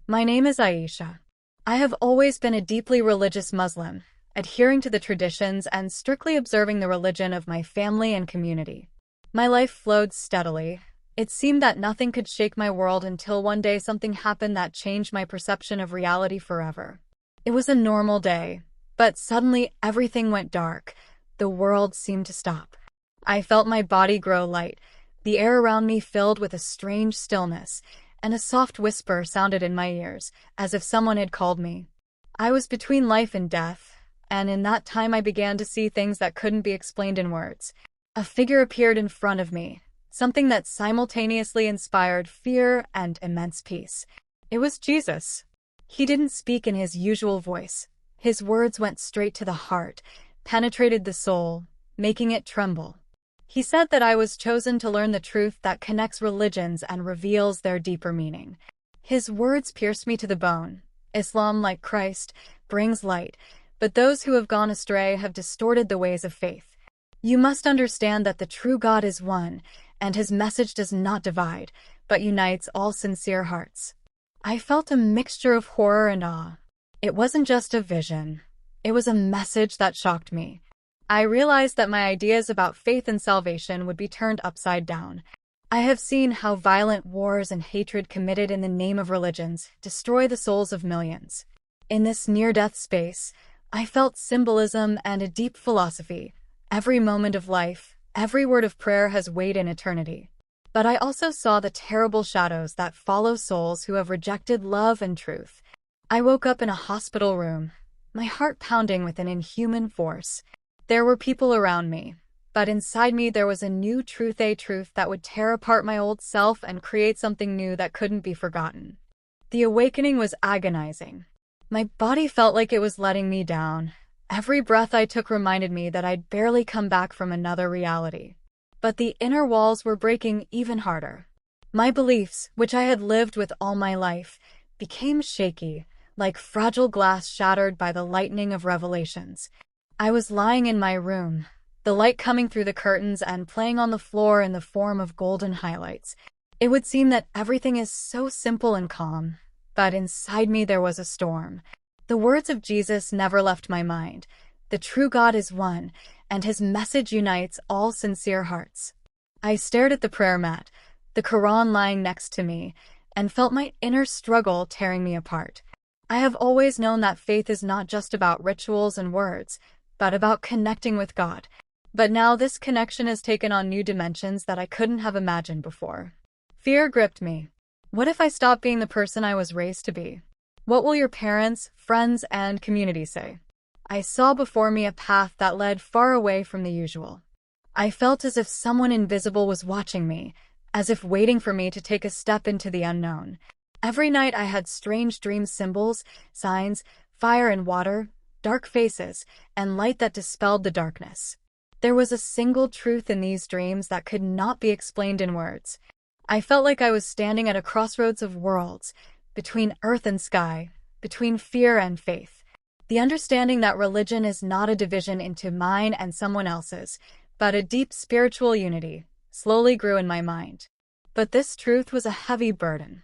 My name is Aisha. I have always been a deeply religious Muslim, adhering to the traditions and strictly observing the religion of my family and community. My life flowed steadily. It seemed that nothing could shake my world until one day something happened that changed my perception of reality forever. It was a normal day, but suddenly everything went dark. The world seemed to stop. I felt my body grow light, the air around me filled with a strange stillness, and a soft whisper sounded in my ears, as if someone had called me. I was between life and death, and in that time I began to see things that couldn't be explained in words. A figure appeared in front of me, something that simultaneously inspired fear and immense peace. It was Jesus. He didn't speak in his usual voice. His words went straight to the heart, penetrated the soul, making it tremble. He said that I was chosen to learn the truth that connects religions and reveals their deeper meaning. His words pierced me to the bone. Islam, like Christ, brings light, but those who have gone astray have distorted the ways of faith. You must understand that the true God is one, and his message does not divide, but unites all sincere hearts. I felt a mixture of horror and awe. It wasn't just a vision. It was a message that shocked me. I realized that my ideas about faith and salvation would be turned upside down. I have seen how violent wars and hatred committed in the name of religions destroy the souls of millions. In this near-death space, I felt symbolism and a deep philosophy. Every moment of life, every word of prayer has weight in eternity. But I also saw the terrible shadows that follow souls who have rejected love and truth. I woke up in a hospital room, my heart pounding with an inhuman force. There were people around me, but inside me there was a new truth, a truth that would tear apart my old self and create something new that couldn't be forgotten. The awakening was agonizing. My body felt like it was letting me down. Every breath I took reminded me that I'd barely come back from another reality. But the inner walls were breaking even harder. My beliefs, which I had lived with all my life, became shaky, like fragile glass shattered by the lightning of revelations. I was lying in my room, the light coming through the curtains and playing on the floor in the form of golden highlights. It would seem that everything is so simple and calm, but inside me there was a storm. The words of Jesus never left my mind. The true God is one, and his message unites all sincere hearts. I stared at the prayer mat, the Quran lying next to me, and felt my inner struggle tearing me apart. I have always known that faith is not just about rituals and words, but about connecting with God. But now this connection has taken on new dimensions that I couldn't have imagined before. Fear gripped me. What if I stop being the person I was raised to be? What will your parents, friends, and community say? I saw before me a path that led far away from the usual. I felt as if someone invisible was watching me, as if waiting for me to take a step into the unknown. Every night I had strange dream symbols, signs, fire and water, dark faces, and light that dispelled the darkness. There was a single truth in these dreams that could not be explained in words. I felt like I was standing at a crossroads of worlds, between earth and sky, between fear and faith. The understanding that religion is not a division into mine and someone else's, but a deep spiritual unity, slowly grew in my mind. But this truth was a heavy burden.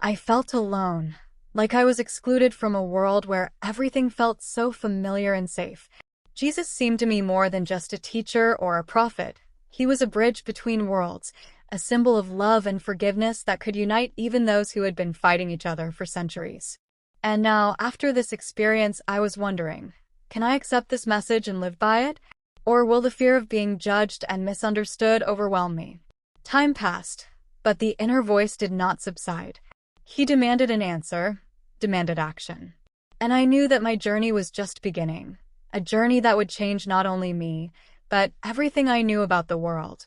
I felt alone, like I was excluded from a world where everything felt so familiar and safe. Jesus seemed to me more than just a teacher or a prophet. He was a bridge between worlds, a symbol of love and forgiveness that could unite even those who had been fighting each other for centuries. And now, after this experience, I was wondering, can I accept this message and live by it? Or will the fear of being judged and misunderstood overwhelm me? Time passed, but the inner voice did not subside. He demanded an answer, demanded action. And I knew that my journey was just beginning, a journey that would change not only me, but everything I knew about the world.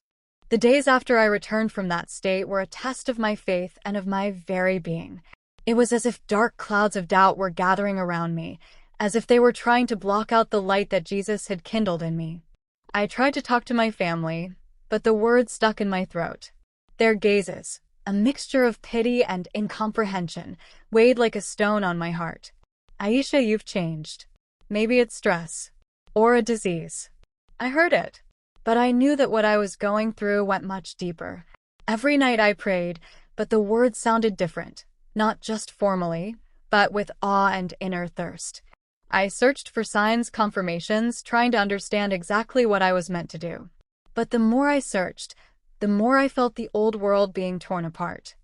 The days after I returned from that state were a test of my faith and of my very being. It was as if dark clouds of doubt were gathering around me, as if they were trying to block out the light that Jesus had kindled in me. I tried to talk to my family, but the words stuck in my throat. Their gazes, a mixture of pity and incomprehension, weighed like a stone on my heart. Aisha, you've changed. Maybe it's stress. Or a disease. I heard it. But I knew that what I was going through went much deeper. Every night I prayed, but the words sounded different. not just formally, but with awe and inner thirst. I searched for signs, confirmations, trying to understand exactly what I was meant to do. But the more I searched, the more I felt the old world being torn apart.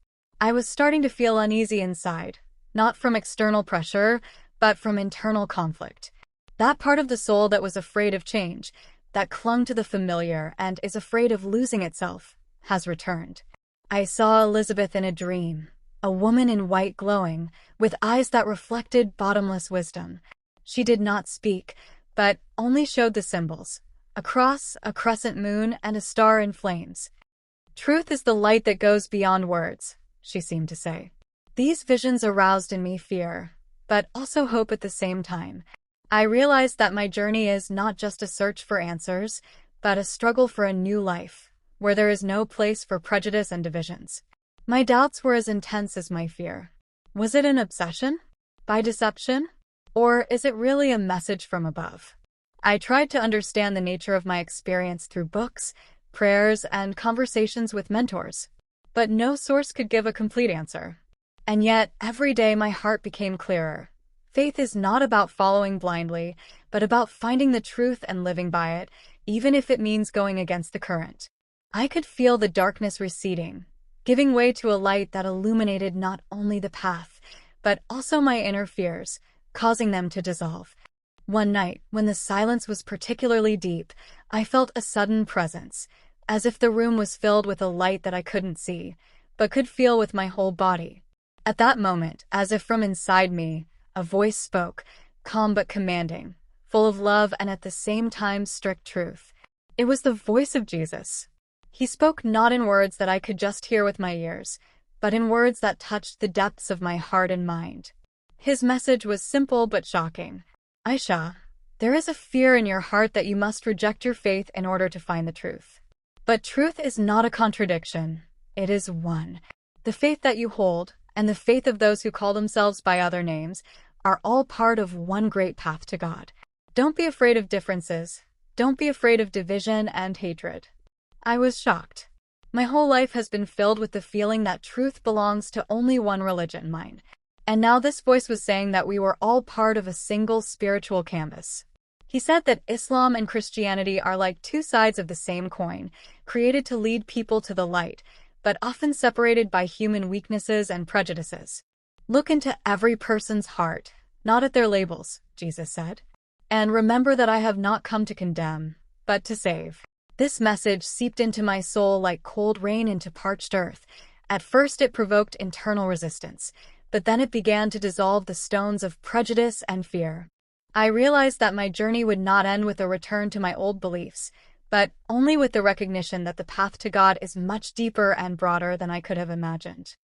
I was starting to feel uneasy inside, not from external pressure, but from internal conflict. That part of the soul that was afraid of change, that clung to the familiar and is afraid of losing itself, has returned. I saw Elizabeth in a dream, a woman in white glowing, with eyes that reflected bottomless wisdom. She did not speak, but only showed the symbols: a cross, a crescent moon, and a star in flames. Truth is the light that goes beyond words, she seemed to say. These visions aroused in me fear, but also hope at the same time. I realized that my journey is not just a search for answers, but a struggle for a new life, where there is no place for prejudice and divisions. My doubts were as intense as my fear. Was it an obsession? By deception? Or is it really a message from above? I tried to understand the nature of my experience through books, prayers, and conversations with mentors, but no source could give a complete answer. And yet, every day my heart became clearer. Faith is not about following blindly, but about finding the truth and living by it, even if it means going against the current. I could feel the darkness receding, giving way to a light that illuminated not only the path, but also my inner fears, causing them to dissolve. One night, when the silence was particularly deep, I felt a sudden presence, as if the room was filled with a light that I couldn't see, but could feel with my whole body. At that moment, as if from inside me, a voice spoke, calm but commanding, full of love and at the same time strict truth. It was the voice of Jesus. He spoke not in words that I could just hear with my ears, but in words that touched the depths of my heart and mind. His message was simple but shocking. Aisha, there is a fear in your heart that you must reject your faith in order to find the truth. But truth is not a contradiction. It is one. The faith that you hold, and the faith of those who call themselves by other names, are all part of one great path to God. Don't be afraid of differences. Don't be afraid of division and hatred. I was shocked. My whole life has been filled with the feeling that truth belongs to only one religion, mine. And now this voice was saying that we were all part of a single spiritual canvas. He said that Islam and Christianity are like two sides of the same coin, created to lead people to the light, but often separated by human weaknesses and prejudices. Look into every person's heart, not at their labels, Jesus said. And remember that I have not come to condemn, but to save. This message seeped into my soul like cold rain into parched earth. At first it provoked internal resistance, but then it began to dissolve the stones of prejudice and fear. I realized that my journey would not end with a return to my old beliefs, but only with the recognition that the path to God is much deeper and broader than I could have imagined.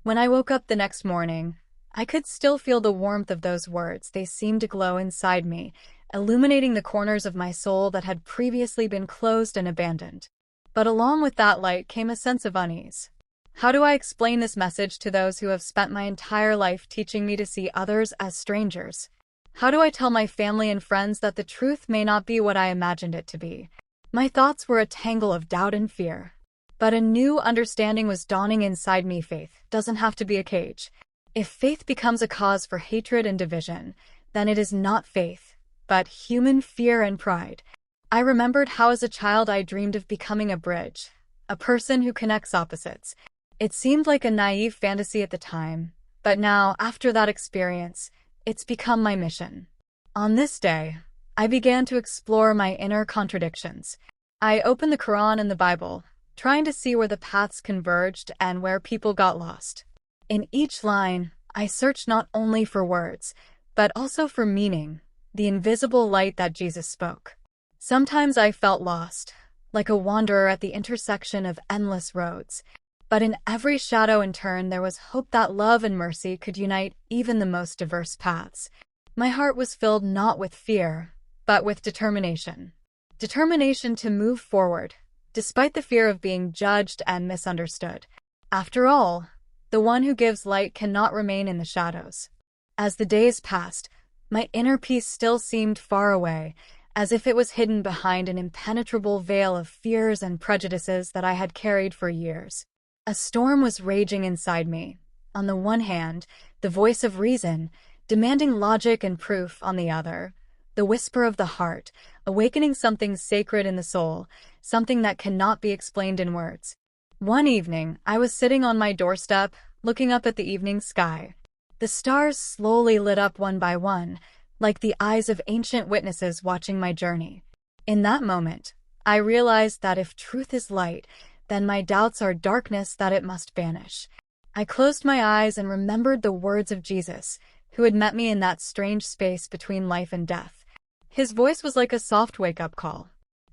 When I woke up the next morning, I could still feel the warmth of those words. They seemed to glow inside me, illuminating the corners of my soul that had previously been closed and abandoned. But along with that light came a sense of unease. How do I explain this message to those who have spent my entire life teaching me to see others as strangers? How do I tell my family and friends that the truth may not be what I imagined it to be? My thoughts were a tangle of doubt and fear. But a new understanding was dawning inside me. Faith doesn't have to be a cage. If faith becomes a cause for hatred and division, then it is not faith, but human fear and pride. I remembered how as a child I dreamed of becoming a bridge, a person who connects opposites. It seemed like a naive fantasy at the time, but now, after that experience, it's become my mission. On this day, I began to explore my inner contradictions. I opened the Quran and the Bible, trying to see where the paths converged and where people got lost. In each line, I searched not only for words, but also for meaning, the invisible light that Jesus spoke. Sometimes I felt lost, like a wanderer at the intersection of endless roads. But in every shadow and turn there was hope that love and mercy could unite even the most diverse paths. My heart was filled not with fear, but with determination. Determination to move forward, despite the fear of being judged and misunderstood. After all, the one who gives light cannot remain in the shadows. As the days passed, my inner peace still seemed far away, as if it was hidden behind an impenetrable veil of fears and prejudices that I had carried for years. A storm was raging inside me, on the one hand, the voice of reason, demanding logic and proof on the other, the whisper of the heart, awakening something sacred in the soul, something that cannot be explained in words. One evening, I was sitting on my doorstep, looking up at the evening sky. The stars slowly lit up one by one, like the eyes of ancient witnesses watching my journey. In that moment, I realized that if truth is light, then my doubts are darkness that it must banish. I closed my eyes and remembered the words of Jesus, who had met me in that strange space between life and death. His voice was like a soft wake-up call.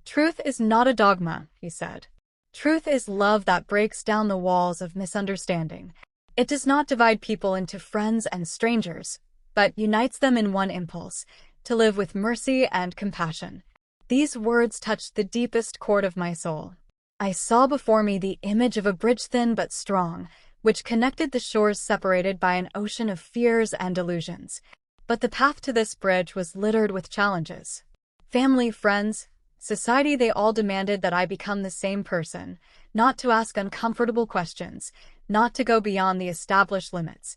Truth is not a dogma, he said. Truth is love that breaks down the walls of misunderstanding. It does not divide people into friends and strangers, but unites them in one impulse, to live with mercy and compassion. These words touched the deepest chord of my soul. I saw before me the image of a bridge thin but strong, which connected the shores separated by an ocean of fears and illusions. But the path to this bridge was littered with challenges. Family, friends, society, they all demanded that I become the same person, not to ask uncomfortable questions, not to go beyond the established limits.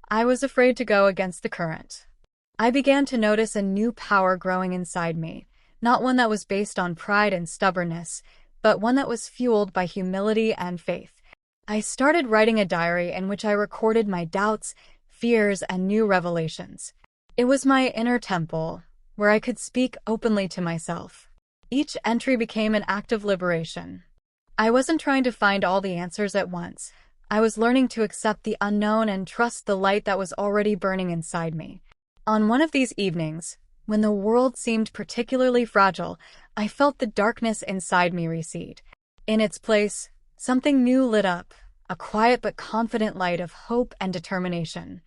I was afraid to go against the current. I began to notice a new power growing inside me, not one that was based on pride and stubbornness, but one that was fueled by humility and faith. I started writing a diary in which I recorded my doubts, fears, and new revelations. It was my inner temple, where I could speak openly to myself. Each entry became an act of liberation. I wasn't trying to find all the answers at once. I was learning to accept the unknown and trust the light that was already burning inside me. On one of these evenings, when the world seemed particularly fragile, I felt the darkness inside me recede. In its place, something new lit up, a quiet but confident light of hope and determination.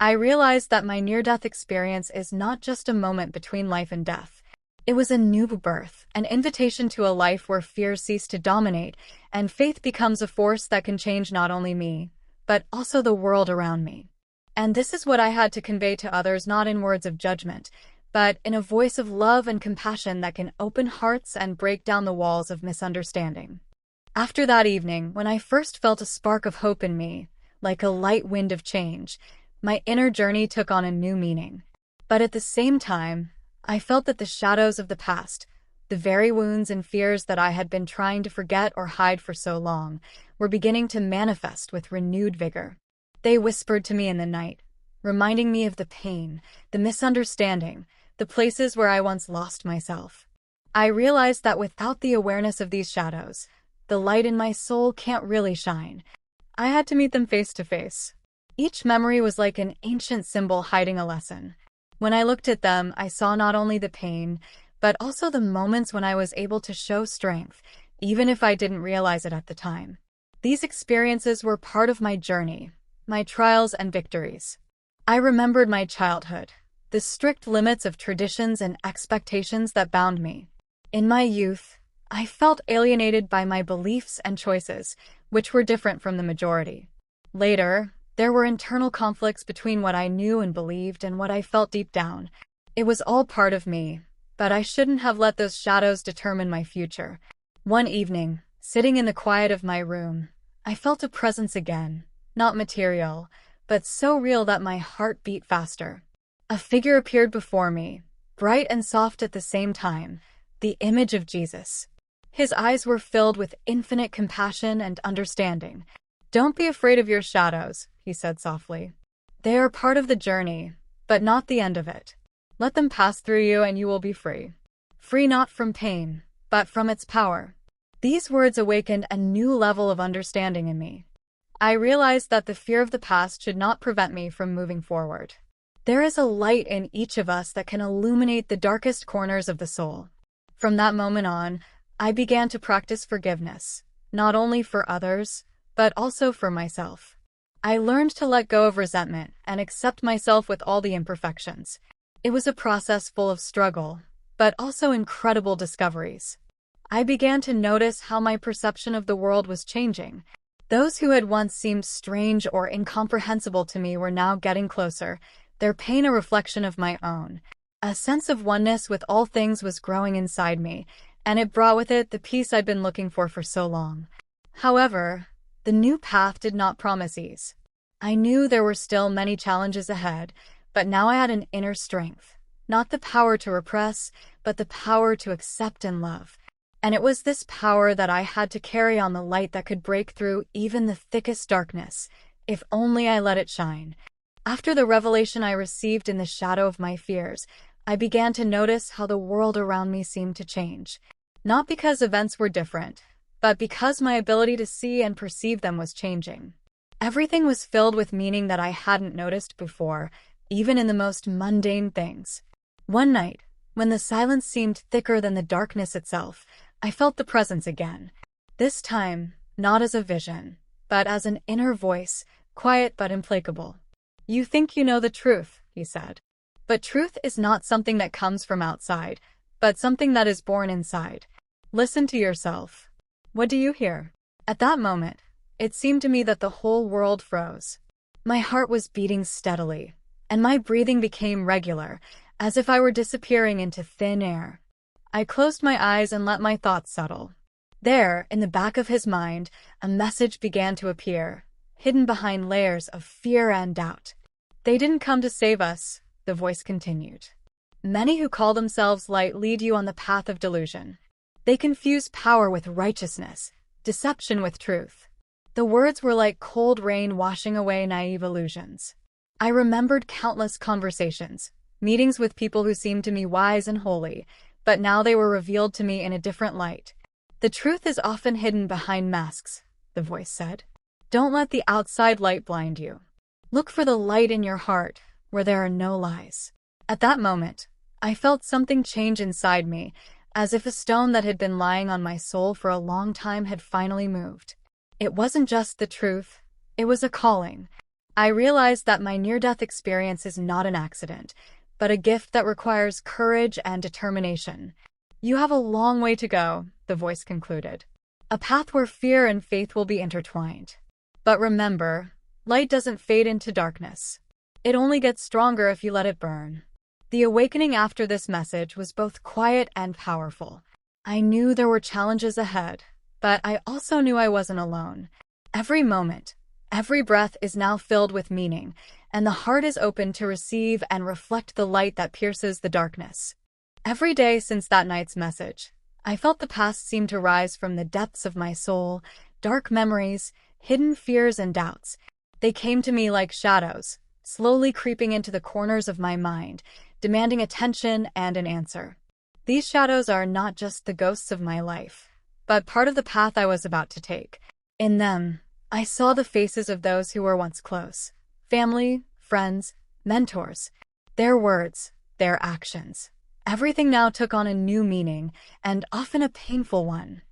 I realized that my near-death experience is not just a moment between life and death. It was a new birth, an invitation to a life where fears cease to dominate, and faith becomes a force that can change not only me, but also the world around me. And this is what I had to convey to others, not in words of judgment, but in a voice of love and compassion that can open hearts and break down the walls of misunderstanding. After that evening, when I first felt a spark of hope in me, like a light wind of change, my inner journey took on a new meaning. But at the same time, I felt that the shadows of the past, the very wounds and fears that I had been trying to forget or hide for so long, were beginning to manifest with renewed vigor. They whispered to me in the night, reminding me of the pain, the misunderstanding, the places where I once lost myself. I realized that without the awareness of these shadows, the light in my soul can't really shine. I had to meet them face to face. Each memory was like an ancient symbol hiding a lesson. When I looked at them, I saw not only the pain, but also the moments when I was able to show strength, even if I didn't realize it at the time. These experiences were part of my journey, my trials and victories. I remembered my childhood, the strict limits of traditions and expectations that bound me. In my youth, I felt alienated by my beliefs and choices, which were different from the majority. Later, there were internal conflicts between what I knew and believed and what I felt deep down. It was all part of me, but I shouldn't have let those shadows determine my future. One evening, sitting in the quiet of my room, I felt a presence again, not material, but so real that my heart beat faster. A figure appeared before me, bright and soft at the same time, the image of Jesus. His eyes were filled with infinite compassion and understanding. "Don't be afraid of your shadows," he said softly. "They are part of the journey, but not the end of it. Let them pass through you and you will be free. Free not from pain, but from its power." These words awakened a new level of understanding in me. I realized that the fear of the past should not prevent me from moving forward. There is a light in each of us that can illuminate the darkest corners of the soul. From that moment on, I began to practice forgiveness, not only for others, but also for myself. I learned to let go of resentment and accept myself with all the imperfections. It was a process full of struggle, but also incredible discoveries. I began to notice how my perception of the world was changing. Those who had once seemed strange or incomprehensible to me were now getting closer, their pain a reflection of my own. A sense of oneness with all things was growing inside me, and it brought with it the peace I'd been looking for so long. However, the new path did not promise ease. I knew there were still many challenges ahead, but now I had an inner strength. Not the power to repress, but the power to accept and love. And it was this power that I had to carry on the light that could break through even the thickest darkness, if only I let it shine. After the revelation I received in the shadow of my fears, I began to notice how the world around me seemed to change. Not because events were different, but because my ability to see and perceive them was changing. Everything was filled with meaning that I hadn't noticed before, even in the most mundane things. One night, when the silence seemed thicker than the darkness itself, I felt the presence again. This time, not as a vision, but as an inner voice, quiet but implacable. "You think you know the truth," he said. "But truth is not something that comes from outside, but something that is born inside. Listen to yourself. What do you hear?" At that moment, it seemed to me that the whole world froze. My heart was beating steadily, and my breathing became regular, as if I were disappearing into thin air. I closed my eyes and let my thoughts settle. There, in the back of his mind, a message began to appear, hidden behind layers of fear and doubt. "They didn't come to save us," the voice continued. "Many who call themselves light lead you on the path of delusion. They confuse power with righteousness, deception with truth." The words were like cold rain washing away naive illusions. I remembered countless conversations, meetings with people who seemed to me wise and holy, but now they were revealed to me in a different light. "The truth is often hidden behind masks," the voice said. "Don't let the outside light blind you. Look for the light in your heart, where there are no lies." At that moment, I felt something change inside me, as if a stone that had been lying on my soul for a long time had finally moved. It wasn't just the truth, it was a calling. I realized that my near-death experience is not an accident, but a gift that requires courage and determination. "You have a long way to go," the voice concluded. "A path where fear and faith will be intertwined. But remember, light doesn't fade into darkness. It only gets stronger if you let it burn." The awakening after this message was both quiet and powerful. I knew there were challenges ahead, but I also knew I wasn't alone. Every moment, every breath is now filled with meaning, and the heart is open to receive and reflect the light that pierces the darkness. Every day since that night's message, I felt the past seem to rise from the depths of my soul, dark memories, hidden fears and doubts. They came to me like shadows, slowly creeping into the corners of my mind, demanding attention and an answer. These shadows are not just the ghosts of my life, but part of the path I was about to take. In them, I saw the faces of those who were once close. Family, friends, mentors. Their words, their actions. Everything now took on a new meaning, and often a painful one.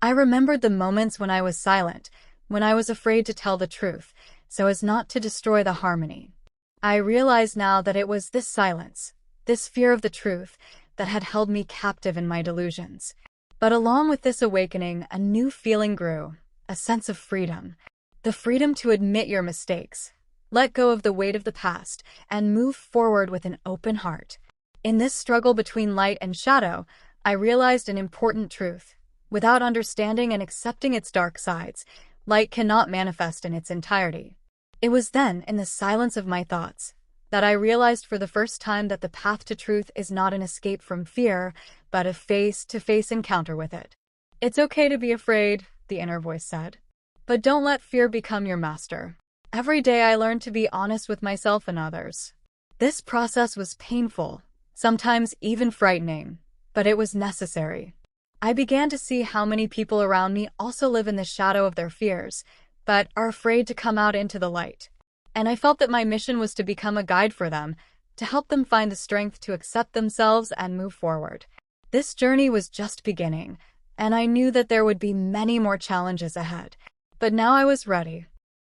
I remembered the moments when I was silent, when I was afraid to tell the truth, so as not to destroy the harmony. I realized now that it was this silence, this fear of the truth, that had held me captive in my delusions. But along with this awakening, a new feeling grew, a sense of freedom. The freedom to admit your mistakes, let go of the weight of the past, and move forward with an open heart. In this struggle between light and shadow, I realized an important truth. Without understanding and accepting its dark sides, light cannot manifest in its entirety. It was then, in the silence of my thoughts, that I realized for the first time that the path to truth is not an escape from fear, but a face-to-face encounter with it. "It's okay to be afraid," the inner voice said. "But don't let fear become your master." Every day I learned to be honest with myself and others. This process was painful, sometimes even frightening, but it was necessary. I began to see how many people around me also live in the shadow of their fears, but are afraid to come out into the light. And I felt that my mission was to become a guide for them, to help them find the strength to accept themselves and move forward. This journey was just beginning, and I knew that there would be many more challenges ahead. But now I was ready.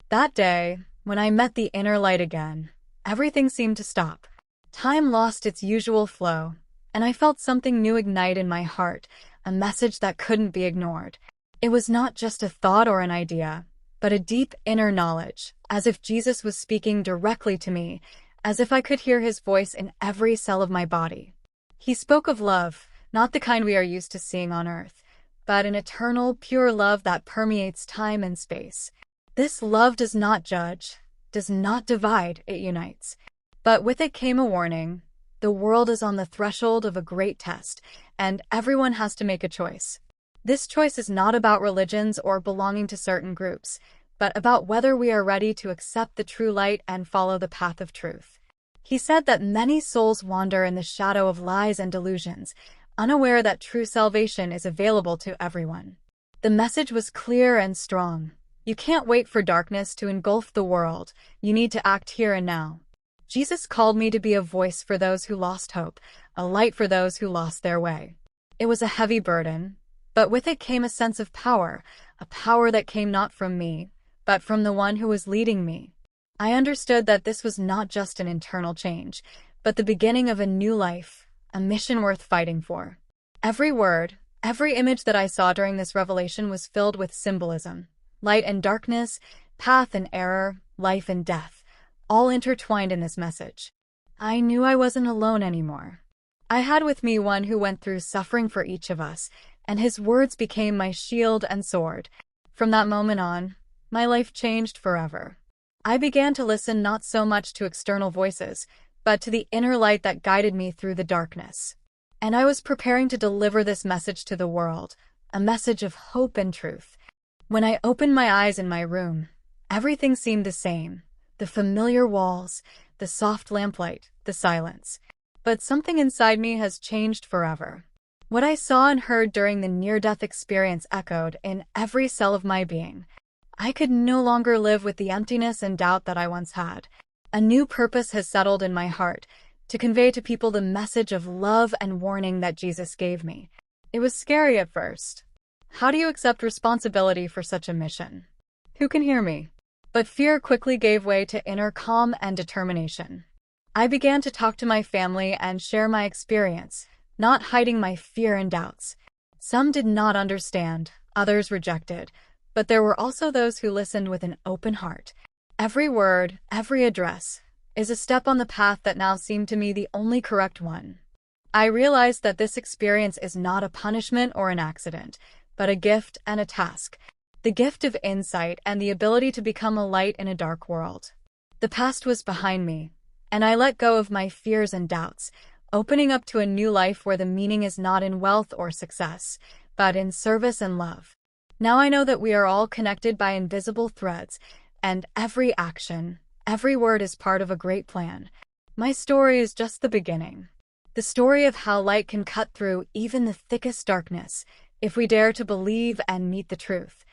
That day, when I met the inner light again, everything seemed to stop. Time lost its usual flow, and I felt something new ignite in my heart, a message that couldn't be ignored. It was not just a thought or an idea, but a deep inner knowledge, as if Jesus was speaking directly to me, as if I could hear his voice in every cell of my body. He spoke of love, not the kind we are used to seeing on earth, but an eternal, pure love that permeates time and space. This love does not judge, does not divide, it unites. But with it came a warning. The world is on the threshold of a great test, and everyone has to make a choice. This choice is not about religions or belonging to certain groups, but about whether we are ready to accept the true light and follow the path of truth. He said that many souls wander in the shadow of lies and delusions, unaware that true salvation is available to everyone. The message was clear and strong. You can't wait for darkness to engulf the world. You need to act here and now. Jesus called me to be a voice for those who lost hope, a light for those who lost their way. It was a heavy burden, but with it came a sense of power, a power that came not from me, but from the one who was leading me. I understood that this was not just an internal change, but the beginning of a new life, a mission worth fighting for. Every word, every image that I saw during this revelation was filled with symbolism. Light and darkness, path and error, life and death, all intertwined in this message. I knew I wasn't alone anymore. I had with me one who went through suffering for each of us, and his words became my shield and sword. From that moment on, my life changed forever. I began to listen not so much to external voices, but to the inner light that guided me through the darkness. And I was preparing to deliver this message to the world, a message of hope and truth. When I opened my eyes in my room, everything seemed the same. The familiar walls, the soft lamplight, the silence. But something inside me has changed forever. What I saw and heard during the near-death experience echoed in every cell of my being. I could no longer live with the emptiness and doubt that I once had. A new purpose has settled in my heart, to convey to people the message of love and warning that Jesus gave me. It was scary at first. How do you accept responsibility for such a mission? Who can hear me? But fear quickly gave way to inner calm and determination. I began to talk to my family and share my experience, not hiding my fear and doubts. Some did not understand, others rejected, but there were also those who listened with an open heart. Every word, every address, is a step on the path that now seemed to me the only correct one. I realized that this experience is not a punishment or an accident, but a gift and a task. The gift of insight and the ability to become a light in a dark world. The past was behind me, and I let go of my fears and doubts, opening up to a new life where the meaning is not in wealth or success, but in service and love. Now I know that we are all connected by invisible threads, and every action, every word is part of a great plan. My story is just the beginning. The story of how light can cut through even the thickest darkness, if we dare to believe and meet the truth.